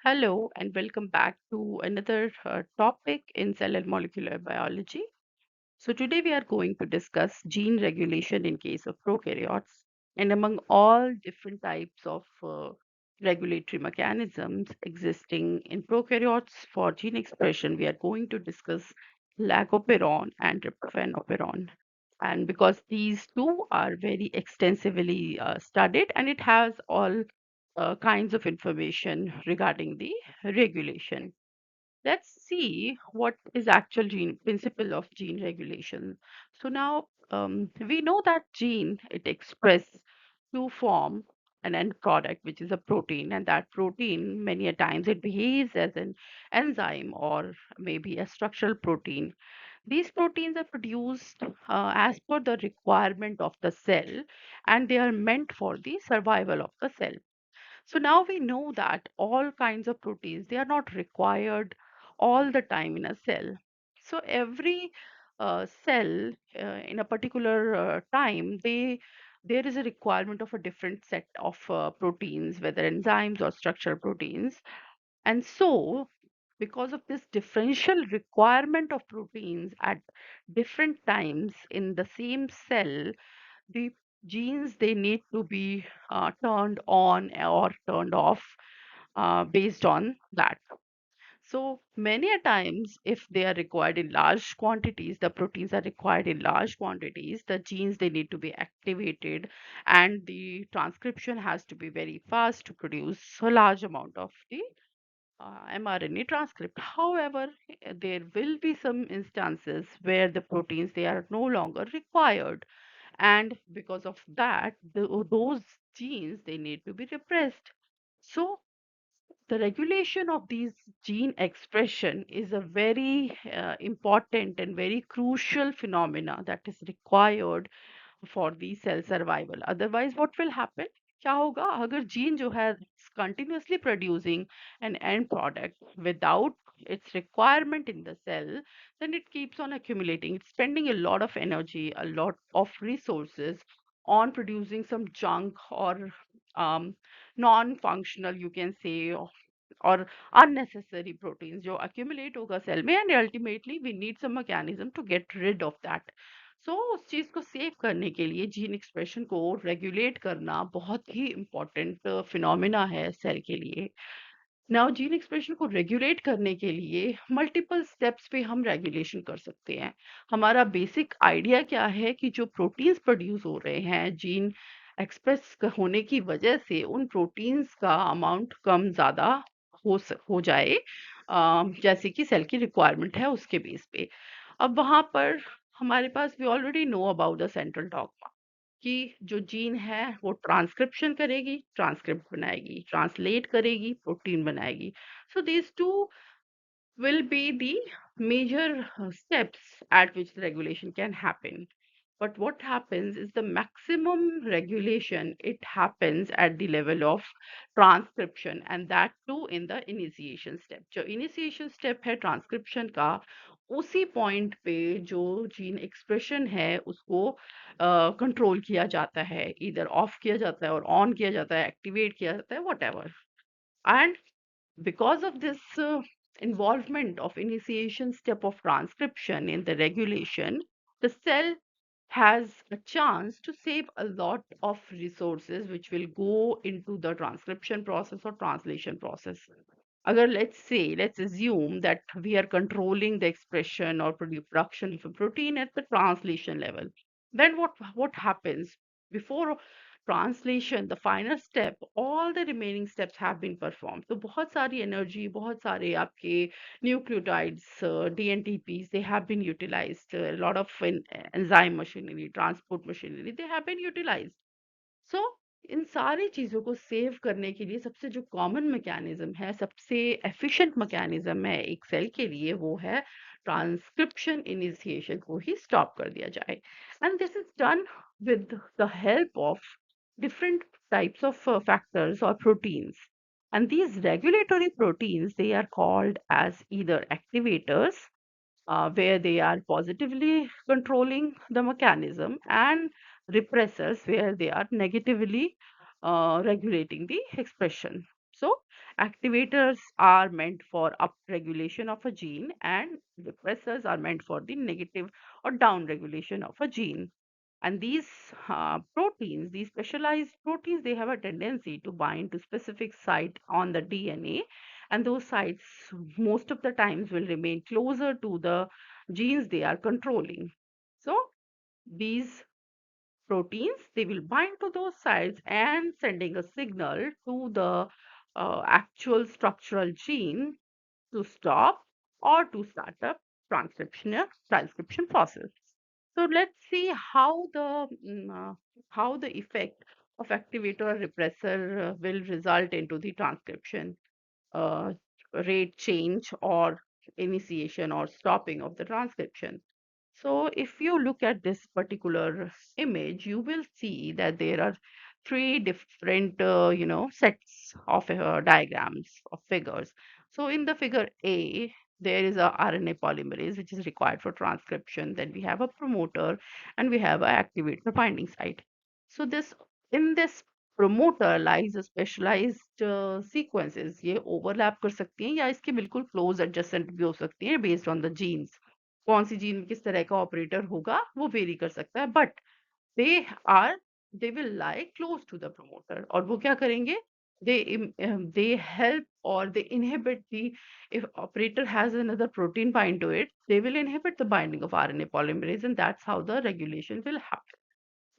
Hello, and welcome back to another topic in cell and molecular biology. So, today we are going to discuss gene regulation in case of prokaryotes. And among all different types of regulatory mechanisms existing in prokaryotes for gene expression, we are going to discuss lagoperon and tryptophanoperon. And because these two are very extensively studied and it has all kinds of information regarding the regulation. Let's see what is actual gene principle of gene regulation. So now we know that gene it express to form an end product which is a protein, and that protein many a times it behaves as an enzyme or maybe a structural protein. These proteins are produced as per the requirement of the cell, and they are meant for the survival of the cell. So now we know that all kinds of proteins, they are not required all the time in a cell. So every cell in a particular time, there is a requirement of a different set of proteins, whether enzymes or structural proteins. And so, because of this differential requirement of proteins at different times in the same cell, the genes they need to be turned on or turned off based on that. So many a times, if they are required in large quantities, the proteins are required in large quantities, the genes they need to be activated, and the transcription has to be very fast to produce a large amount of the mRNA transcript. However, there will be some instances where the proteins they are no longer required, and because of that those genes they need to be repressed. So the regulation of these gene expression is a very important and very crucial phenomena that is required for the cell survival. Otherwise what will happen, क्या होगा अगर gene जो है continuously producing an end product without its requirement in the cell, then it keeps on accumulating. It's spending a lot of energy, a lot of resources on producing some junk or non-functional, you can say, or unnecessary proteins जो accumulate होगा cell में, and ultimately we need some mechanism to get rid of that. So उस चीज को save करने के लिए gene expression को रेगुलेट करना बहुत ही इम्पोर्टेंट फिनोमिना है सेल के लिए. नाउ जीन एक्सप्रेशन को रेगुलेट करने के लिए मल्टीपल स्टेप्स पे हम रेगुलेशन कर सकते हैं. हमारा बेसिक आइडिया क्या है कि जो प्रोटीन्स प्रोड्यूस हो रहे हैं जीन एक्सप्रेस होने की वजह से उन प्रोटीन्स का अमाउंट कम ज़्यादा हो जाए, जैसे कि सेल की रिक्वायरमेंट है उसके बेस पे. अब वहाँ पर हमारे पास we already know about the central dogma कि जो जीन है वो ट्रांसक्रिप्शन करेगी, ट्रांसक्रिप्ट बनाएगी, ट्रांसलेट करेगी, प्रोटीन बनाएगी. So these two will be the major steps at which the regulation can happen. But what happens is the maximum regulation, it happens at the level of transcription, and that too in the initiation step. जो initiation step है transcription का, उसी point पे जो gene expression है उसको control किया जाता है, either off किया जाता है और on किया जाता है, activate किया जाता है, whatever. And because of this involvement of initiation step of transcription in the regulation, the cell has a chance to save a lot of resources which will go into the transcription process or translation process. Agar let's assume that we are controlling the expression or production of a protein at the translation level. Then what happens before translation, the final step, all the remaining steps have been performed. तो बहुत सारी energy, बहुत सारे आपके nucleotides, DNTPs, they have been utilized. A lot of enzyme machinery, transport machinery, they have been utilized. सो इन सारी चीज़ों को save करने के लिए सबसे जो कॉमन मैकेनिज्म है, सबसे एफिशिएंट मैकेनिज्म है एक सेल के लिए, वो है ट्रांसक्रिप्शन इनिशिएशन को ही स्टॉप कर दिया जाए. And this is done with the help of different types of factors or proteins. And these regulatory proteins, they are called as either activators, where they are positively controlling the mechanism, and repressors, where they are negatively regulating the expression. So activators are meant for upregulation of a gene, and repressors are meant for the negative or downregulation of a gene. And these proteins, these specialized proteins, they have a tendency to bind to specific site on the DNA, and those sites most of the times will remain closer to the genes they are controlling. So these proteins, they will bind to those sites and sending a signal to the actual structural gene to stop or to start a transcription process. So let's see how the effect of activator or repressor will result into the transcription uh, rate change or initiation or stopping of the transcription. So if you look at this particular image, you will see that there are three different, sets of diagrams of figures. So in the figure A, there is a RNA polymerase which is required for transcription. Then we have a promoter and we have a activator binding site. So this in this promoter lies a specialized sequences. ये overlap कर सकती हैं या इसके बिल्कुल close adjacent भी हो सकती हैं based on the genes. कौन सी जीन किस तरह का ऑपरेटर होगा वो वेरी कर सकता है, but they are they will lie close to the promoter और वो क्या करेंगे, they help or they inhibit the, if operator has another protein bind to it, they will inhibit the binding of RNA polymerase, and that's how the regulation will happen.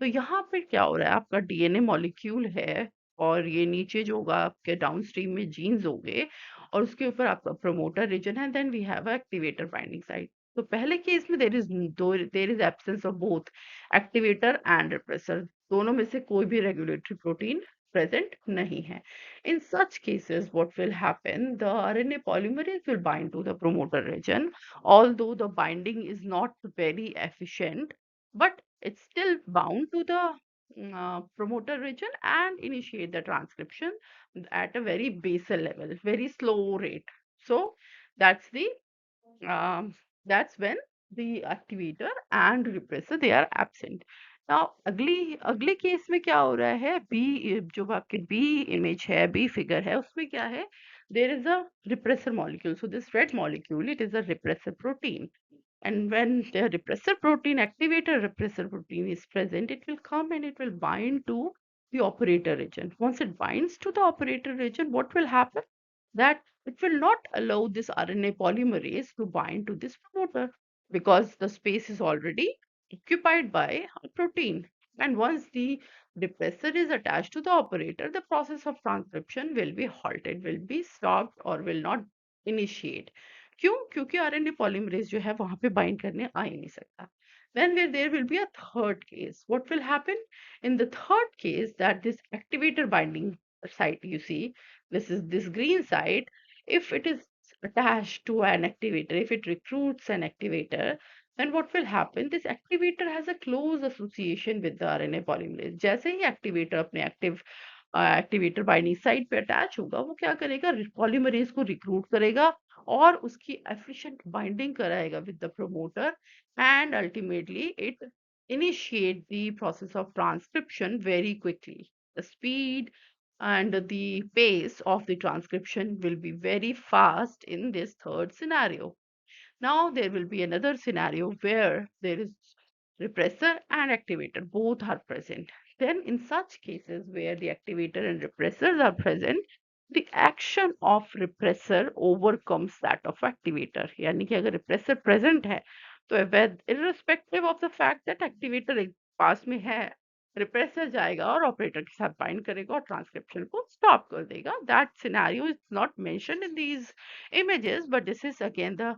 तो यहाँ पे क्या हो रहा है, आपका डीएनए मॉलिक्यूल है और ये नीचे जो होगा आपके डाउनस्ट्रीम में जीन्स होंगे और उसके ऊपर आपका प्रोमोटर रीजन है, then we have activator binding site. तो पहले केस में there is absence of both activator and repressor, दोनों में से कोई भी regulatory protein present nahi hai. In such cases, what will happen? The RNA polymerase will bind to the promoter region, although the binding is not very efficient, but it's still bound to the promoter region and initiate the transcription at a very basal level, very slow rate. So that's the um, that's when the activator and repressor they are absent. Now अगली case में क्या हो रहा है, B जो आपके B image है, B figure है, उसमें क्या है, there is a repressor molecule. So this red molecule, it is a repressor protein. And when the repressor protein, activator repressor protein is present, it will come and it will bind to the operator region. Once it binds to the operator region, what will happen? That it will not allow this RNA polymerase to bind to this promoter because the space is already occupied by a protein. And once the repressor is attached to the operator, the process of transcription will be halted, will be stopped, or will not initiate. क्यों? क्योंकि RNA polymerase जो है वहां पे bind करने आ ही नहीं सकता. Then there will be a third case. What will happen? In the third case, that this activator binding site, you see, this is this green site, if it is attached to an activator, if it recruits an activator, then what will happen? This activator has a close association with the RNA polymerase. जैसे ही activator अपने activator binding site पे attach होगा, वो क्या करेगा, polymerase को recruit करेगा और उसकी एफिशिएंट बाइंडिंग कराएगा with the promoter, and ultimately it initiate the process of transcription very quickly. The speed and the pace of the transcription will be very fast in this third scenario. Now there will be another scenario where there is repressor and activator, both are present. Then in such cases where the activator and repressors are present, the action of repressor overcomes that of activator. यानी कि अगर repressor present है, तो irrespective of the fact that activator पास में है, repressor जाएगा और operator के साथ bind करेगा और transcription को stop कर देगा. That scenario is not mentioned in these images, but this is again the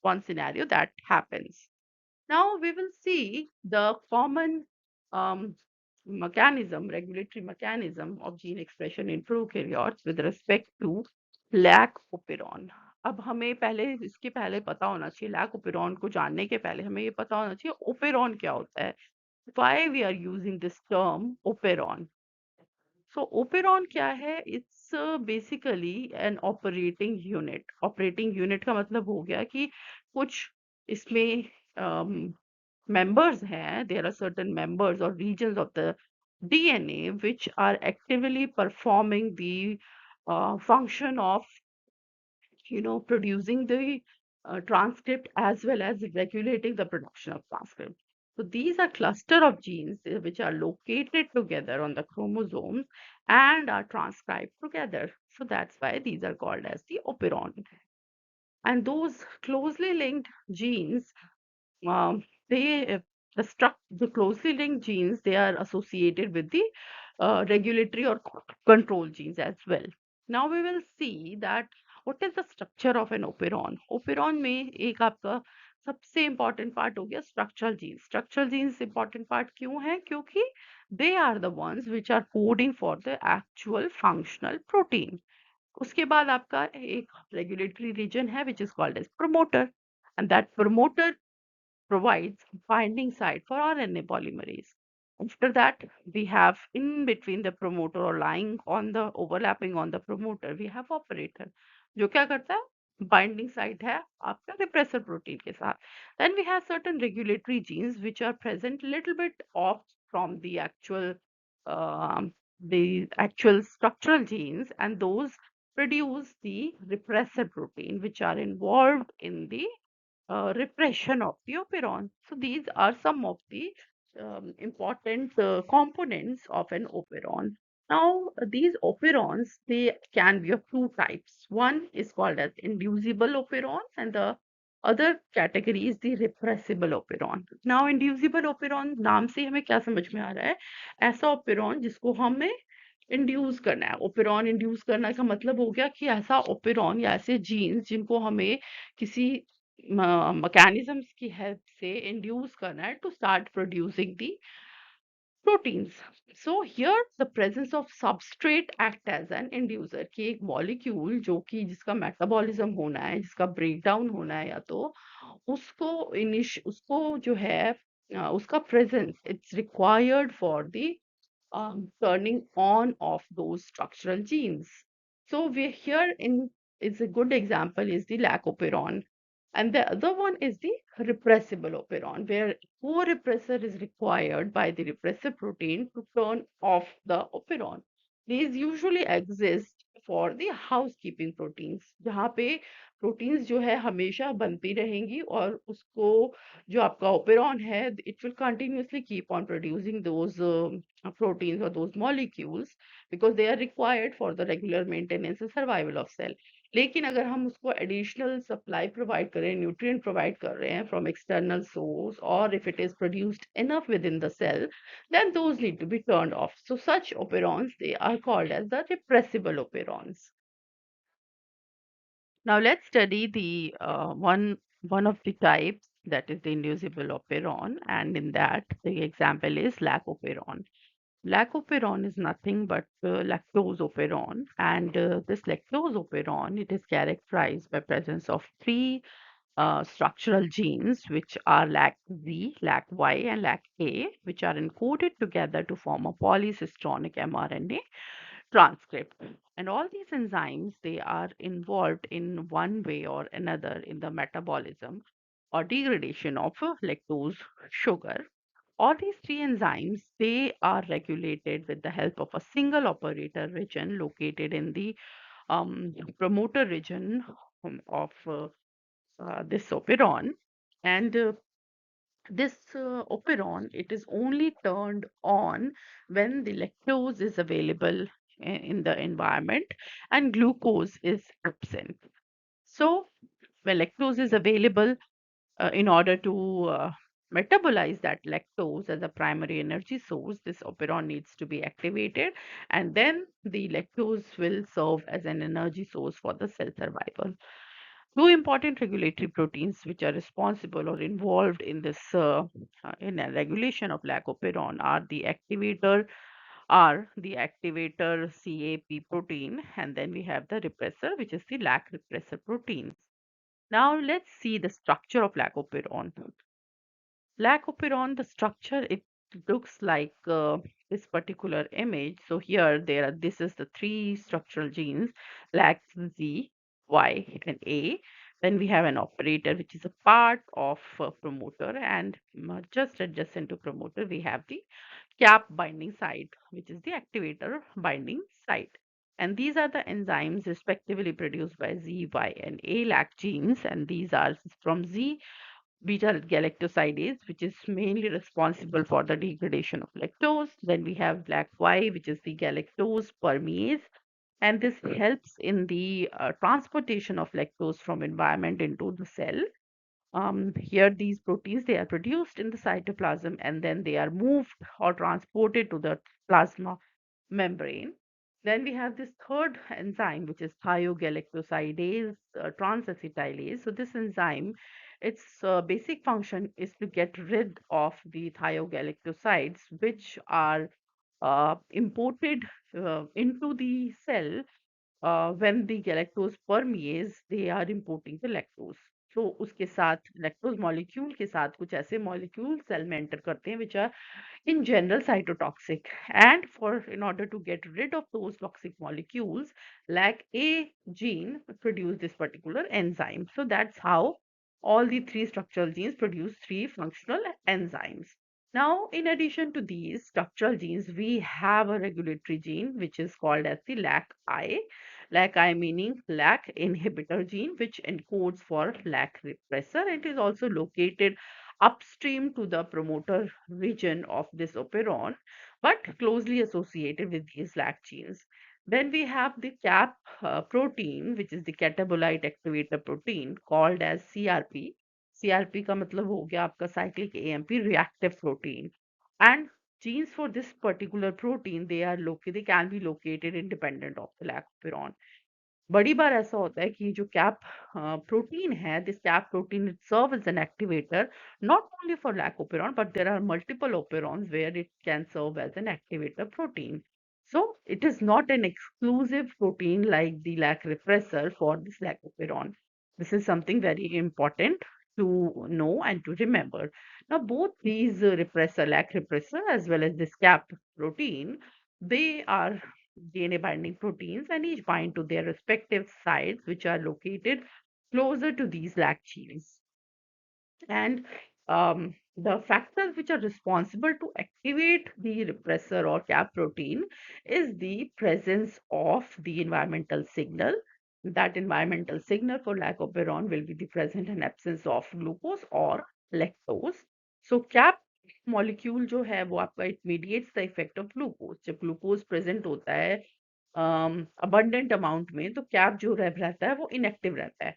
one scenario that happens. Now we will see the common um, regulatory mechanism of gene expression in prokaryotes with respect to lac operon. अब हमें पहले इसके पहले पता होना चाहिए, lac operon को जानने के पहले हमें ये पता होना चाहिए ओपेरॉन क्या होता है. Why we are using this term operon? So operon क्या है? It's basically an operating unit. Operating unit का मतलब हो गया कि कुछ इसमें members हैं. There are certain members or regions of the DNA which are actively performing the function of producing the transcript as well as regulating the production of transcript. So these are cluster of genes which are located together on the chromosomes and are transcribed together. So that's why these are called as the operon. And those closely linked genes, um, they the closely linked genes, they are associated with the regulatory or control genes as well. Now we will see that what is the structure of an operon. Operon में एक आपका सबसे important part हो गया structural genes. Structural genes important part क्यों है? क्योंकि they are the ones which are coding for the actual functional protein. उसके बाद आपका एक regulatory region है which is called as promoter, and that promoter provides binding site for RNA polymerase. After that, we have in between the promoter or lying on the overlapping on the promoter, we have operator. जो क्या करता है? Binding site है आपका repressor protein के साथ. Then we have certain regulatory genes which are present little bit off from the actual structural genes, and those produce the repressor protein which are involved in the repression of the operon. So these are some of the important components of an operon. Now, these operons, they can be of two types. One is called as inducible operon, and the other category is the repressible operon. Now, inducible operon नाम से हमें क्या समझ में आ रहा है? ऐसा operon जिसको हमें इंड्यूस करना है. ओपेरॉन इंड्यूस करना का मतलब हो गया कि ऐसा ओपेरॉन या ऐसे जीन्स जिनको हमें किसी मैकेनिज्म्स की हेल्प से इंड्यूस करना है to start producing the proteins. So here the presence of substrate act as an inducer कि एक molecule जो कि जिसका मेटाबॉलिज्म होना है, जिसका ब्रेकडाउन होना है, या तो उसको जो है उसका presence it's required for the turning on of those structural genes. So we here in is a good example is the lac operon, and the other one is the repressible operon, where co-repressor is required by the repressor protein to turn off the operon. These usually exist for the housekeeping proteins, जहाँ पे proteins जो है हमेशा बनती रहेंगी और उसको जो आपका operon है, it will continuously keep on producing those proteins or those molecules because they are required for the regular maintenance and survival of cell. लेकिन अगर हम उसको एडिशनल सप्लाई प्रोवाइड करें, न्यूट्रिएंट प्रोवाइड कर रहे हैं फ्रॉम एक्सटर्नल सोर्स, और if it is produced enough within the cell, then those need to be turned off. So such operons, they are called as the repressible operons. Now let's study the one of the types, that is the inducible operon, and in that the example is lac operon. Lac operon is nothing but lactose operon, and this lactose operon, it is characterized by presence of three structural genes which are lac Z, lac Y, and lac A, which are encoded together to form a polycistronic mRNA transcript. And all these enzymes, they are involved in one way or another in the metabolism or degradation of lactose sugar. All these three enzymes, they are regulated with the help of a single operator region located in the promoter region of this operon. And this operon, it is only turned on when the lactose is available in the environment and glucose is absent. So when lactose is available, in order to metabolize that lactose as a primary energy source, this operon needs to be activated, and then the lactose will serve as an energy source for the cell survival. Two important regulatory proteins which are responsible or involved in this in a regulation of lac operon are the activator CAP protein, and then we have the repressor, which is the lac repressor protein. Now let's see the structure of lac operon. Lac operon, the structure, it looks like this particular image. So here this is the three structural genes, lac Z, Y, and A. Then we have an operator, which is a part of promoter, and just adjacent to promoter, we have the cap binding site, which is the activator binding site. And these are the enzymes respectively produced by Z, Y, and A lac genes. And these are from Z, beta galactosidase, which is mainly responsible for the degradation of lactose. Then we have lac Y, which is the galactose permease, and this helps in the transportation of lactose from environment into the cell. Here, these proteins, they are produced in the cytoplasm and then they are moved or transported to the plasma membrane. Then we have this third enzyme, which is thiogalactosidase transacetylase. So this enzyme, its basic function is to get rid of the thiogalactosides, which are imported into the cell when the galactose permeates, they are importing the lactose. So उसके साथ lactose molecule के साथ कुछ ऐसे molecules cell में enter करते हैं which are in general cytotoxic, and for in order to get rid of those toxic molecules, lac A gene produce this particular enzyme. So that's how all the three structural genes produce three functional enzymes. Now, in addition to these structural genes, we have a regulatory gene which is called as the lac-I. Lac-I meaning lac inhibitor gene, which encodes for lac repressor. It is also located upstream to the promoter region of this operon, but closely associated with these lac genes. Then we have the CAP protein, which is the catabolite activator protein called as CRP. CRP का मतलब हो गया आपका cyclic AMP reactive protein. And genes for this particular protein, they can be located independent of the lac operon. बड़ी बार ऐसा होता है कि जो कैप प्रोटीन है, this cap protein it serve as an activator not only for lac operon, but there are multiple operons where it can serve as an activator protein. So it is not an exclusive protein like the lac repressor for this lac operon. This is something very important to know and to remember. Now both these lac repressor as well as this cap protein, they are DNA binding proteins and each bind to their respective sites, which are located closer to these lac genes. And the factors which are responsible to activate the repressor or cap protein is the presence of the environmental signal. That environmental signal for lac operon will be the present and absence of glucose or lactose. So cap molecule जो है वो आपका it mediates the effect of glucose. जब glucose present होता है abundant amount में, तो cap जो रहता है वो inactive रहता है.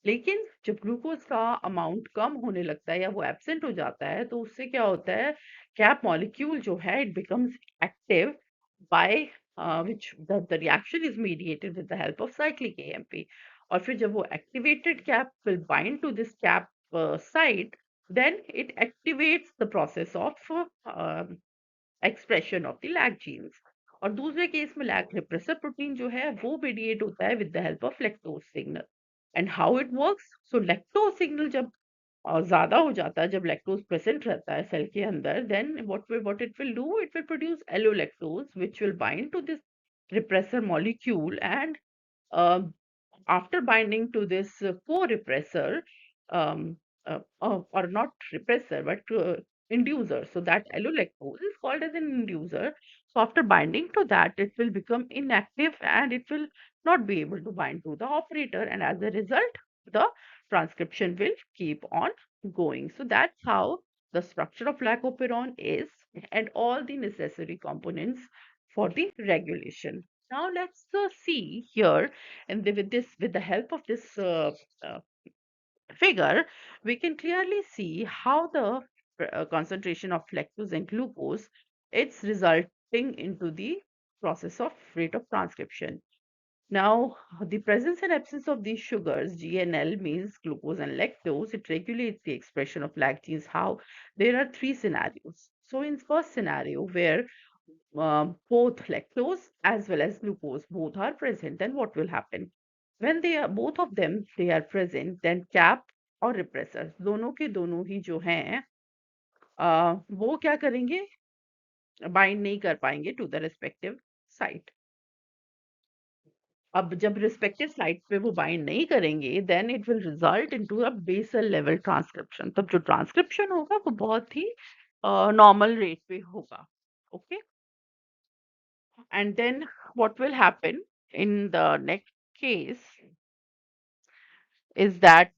लेकिन जब ग्लूकोज का अमाउंट कम होने लगता है या वो एब्सेंट हो जाता है, तो उससे क्या होता है, कैप मॉलिक्यूल जो है it becomes active by which the reaction is mediated with the help of cyclic AMP. और फिर जब वो activated cap will bind to this cap site, then it activates the process of expression of the lac genes. और दूसरे case में lack repressor protein जो है वो मीडिएट होता है with the help of lactose signal. And how it works, so lactose signal जब ज्यादा हो जाता है, जब लैक्टोज प्रेजेंट रहता है सेल के अंदर, then what it will do, it will produce allolactose which will bind to this repressor molecule, and after binding to this co-repressor, or not repressor, but inducer. So that allolactose is called as an inducer. So after binding to that, it will become inactive and it will not be able to bind to the operator. And as a result, the transcription will keep on going. So that's how the structure of lac operon is and all the necessary components for the regulation. Now let's see here, and with the help of this uh, figure, we can clearly see how the concentration of lactose and glucose it's resulting into the process of rate of transcription. Now, the presence and absence of these sugars, GNL means glucose and lactose, it regulates the expression of lac genes. How? There are three scenarios. So, in first scenario where both lactose as well as glucose both are present, then what will happen? When they are both of them they are present, then cap और repressors दोनों के दोनों ही जो हैं वो क्या करेंगे, bind नहीं कर पाएंगे टू द रिस्पेक्टिव साइट. अब जब रिस्पेक्टिव साइट पे वो बाइंड नहीं करेंगे, then it will result into a basal level transcription. तब जो ट्रांसक्रिप्शन होगा वो बहुत ही नॉर्मल रेट पे होगा. Okay. And then what will happen in the next case is that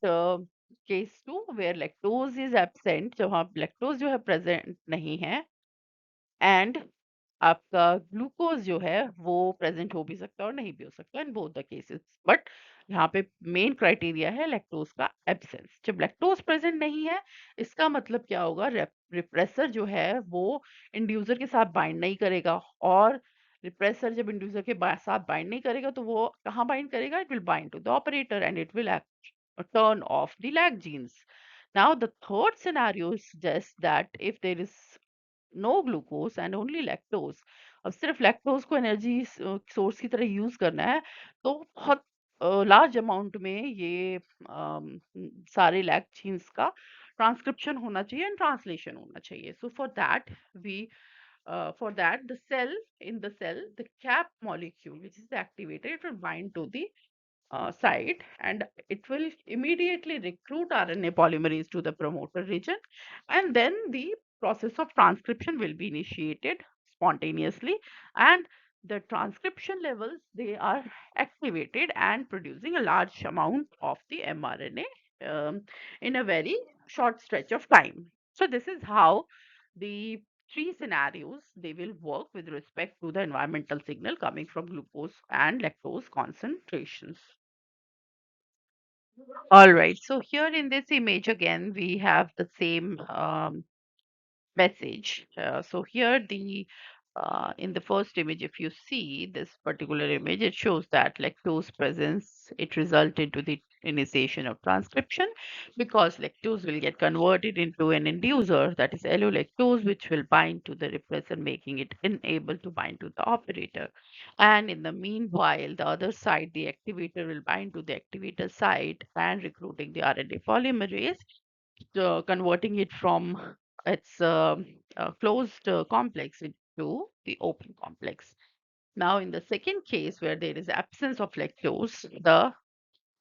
case 2 where lactose is absent, जहाँ lactose जो है present नहीं है, एंड आपका ग्लूकोज जो है वो प्रेजेंट हो भी सकता है और नहीं भी हो सकता in both the cases, but यहाँ पे मेन क्राइटेरिया है लैक्टोज का एब्सेंस। जब लैक्टोज प्रेजेंट नहीं है, इसका मतलब क्या होगा, रिप्रेसर जो है वो इंड्यूसर के साथ बाइंड नहीं करेगा, और रिप्रेसर जब इंड्यूसर के साथ बाइंड नहीं करेगा तो वो कहाँ बाइंड करेगा, it will bind to the operator and it will turn off the lag genes. Now the third scenario suggests that if there is no glucose and only lactose, अब सिर्फ लैक्टोज को energy source की तरह use करना है, तो बहुत large amount में ये सारे लैक जीन्स का ट्रांसक्रिप्शन होना चाहिए एंड ट्रांसलेशन होना चाहिए। सो for that the cell in the cell the cap molecule which is activated, it will bind to the site, and it will immediately recruit RNA polymerase to the promoter region, and then the process of transcription will be initiated spontaneously, and the transcription levels, they are activated and producing a large amount of the mRNA in a very short stretch of time. So this is how the three scenarios they will work with respect to the environmental signal coming from glucose and lactose concentrations. All right, so here in this image again, we have the same message. So here the in the first image, if you see this particular image, it shows that lactose presence, it result into the initiation of transcription, because lactose will get converted into an inducer, that is allolactose, which will bind to the repressor, making it unable to bind to the operator. And in the meanwhile, the other side, the activator will bind to the activator site and recruiting the RNA polymerase, converting it from its closed complex into the open complex. Now, in the second case where there is absence of lactose, the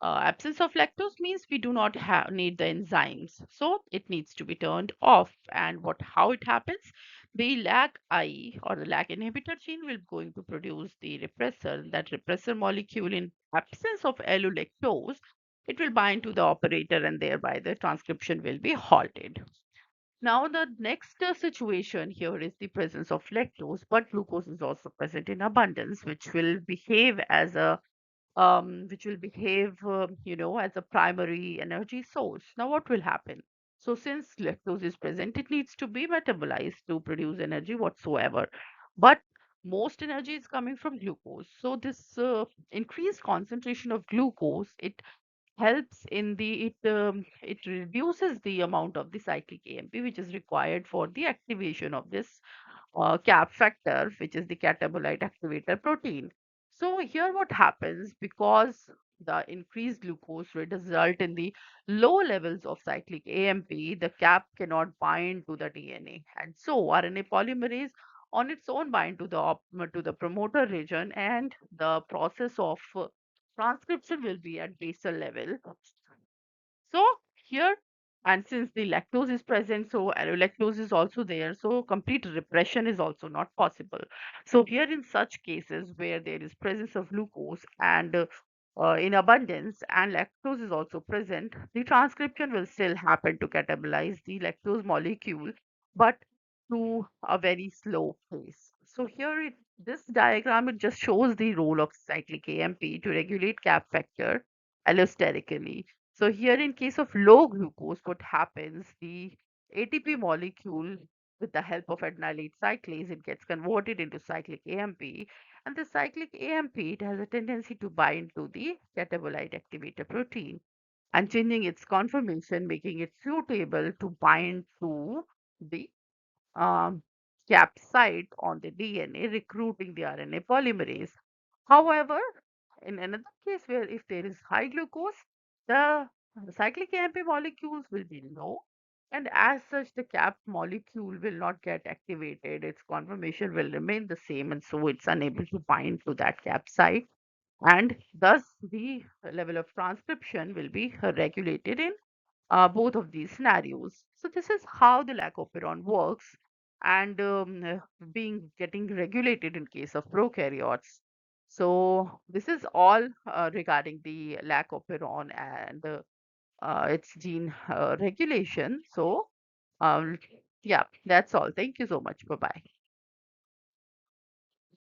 absence of lactose means we do not need the enzymes, so it needs to be turned off. And how it happens? The LAC-I or the LAC inhibitor gene will going to produce the repressor. That repressor molecule, in absence of allolactose, it will bind to the operator, and thereby the transcription will be halted. Now, the next situation here is the presence of lactose, but glucose is also present in abundance, which will behave, as a primary energy source. Now, what will happen? So, since lactose is present, it needs to be metabolized to produce energy whatsoever. But most energy is coming from glucose. So, this increased concentration of glucose, it helps in it reduces the amount of the cyclic AMP which is required for the activation of this cap factor, which is the catabolite activator protein. So here what happens, because the increased glucose will result in the low levels of cyclic AMP, the cap cannot bind to the DNA, and so RNA polymerase on its own bind to to the promoter region, and the process of transcription will be at basal level. So here, and since the lactose is present, so allolactose is also there. So complete repression is also not possible. So here, in such cases where there is presence of glucose and in abundance, and lactose is also present, the transcription will still happen to catabolize the lactose molecule, but to a very slow pace. So here, this diagram, it just shows the role of cyclic AMP to regulate cap factor allosterically. So here, in case of low glucose, what happens? The ATP molecule, with the help of adenylate cyclase, it gets converted into cyclic AMP, and the cyclic AMP, it has a tendency to bind to the catabolite activator protein and changing its conformation, making it suitable to bind to the um, cap site on the DNA, recruiting the RNA polymerase. However, in another case where if there is high glucose, the cyclic AMP molecules will be low, and as such, the cap molecule will not get activated. Its conformation will remain the same, and so it's unable to bind to that cap site, and thus the level of transcription will be regulated in both of these scenarios. So this is how the lac operon works, and being getting regulated in case of prokaryotes. So this is all regarding the lac operon and its gene regulation. So um, yeah, that's all. Thank you so much. Bye bye.